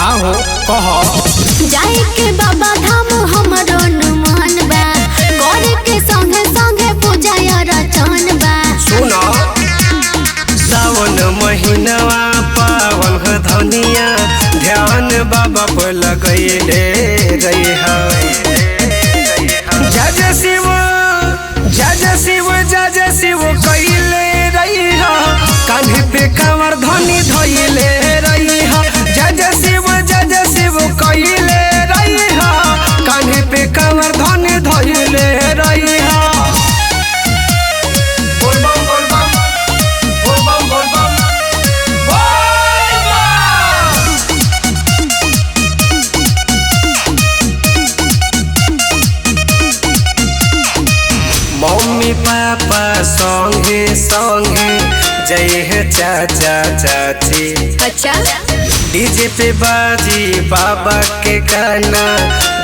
का हो कह जाए के बाबा धाम हमरो नुमान बा करे के संगे संगे पूजा रचन बा। सुना सावन महीनवा पावन है धनिया ध्यान बाबा पर लगैले रही है। जय शिव जय शिव जय शिव कैले रही है कान्हे पे कांवर धनी धइले रही है। जय शिव कैले रही है कान्हे पे कांवर धनी धइले रही है। मम्मी पापा संगे संगे जय है चाचा चाची। अच्छा डीजे पे बाजी बाबा के गाना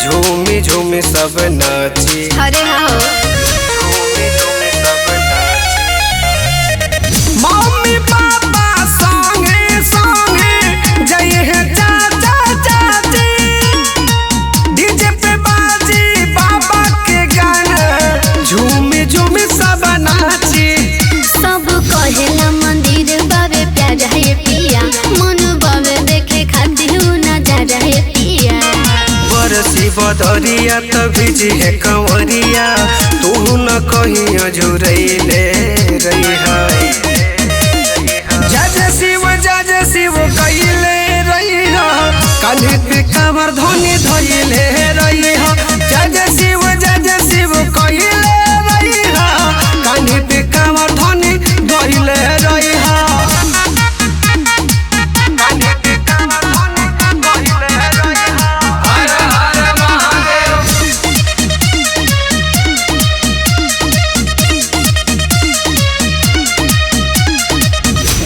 झूमी झूमी सब नाची। अरे हाँ झूमी झूमी सब नाची। मम्मी पापा संगे संगे जय है चाचा चाची। डीजे पे बाजी बाबा के गाना झूमी झूमी सब नाची। सब कहेला मंदिर बाबे प्यारा है पिया मन बाबे देखे खातिर नजारा है पिया। बरसी बदरिया तभी जी है कंवरिया तू न कहीं अजुरैले रही है। जय शिव कैले रही है कान्हे पे कांवर धनी धइले रही है। जय शिव कैले रही है कान्हे पे कांवर धनी धइले रही है। कान्हे पे कांवर धनी धइले रही है। हर हर महादेव।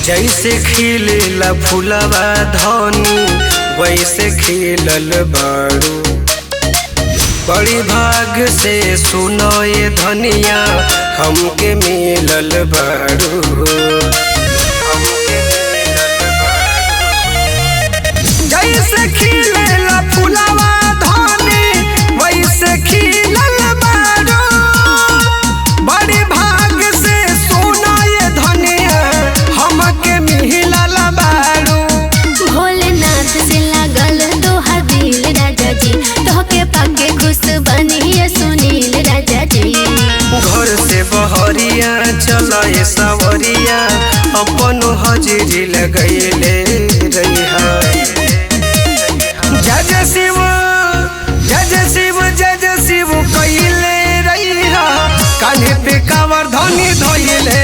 जैसे खिलेला फूलवा धनी वैसे खिलल बारू। बड़ी भाग से सुनो ये धनिया हमके मिलल बारू। हमके मिलल बारू। जैसे खिलेला फूलवा धनी वैसे खिलल बारू। बड़ी भाग से सुनो ये धनिया हमके मिलल बारू। भोलेनाथ से लागल तोहर दिल राजा जी तोहके पाके खुश बनिए सुनील राजा जी। घर से बहरिया चला ये सवरिया अपन हजरी लगैले रही है। जय शिव कैले रही है कान्हे पे कांवर धनी धइले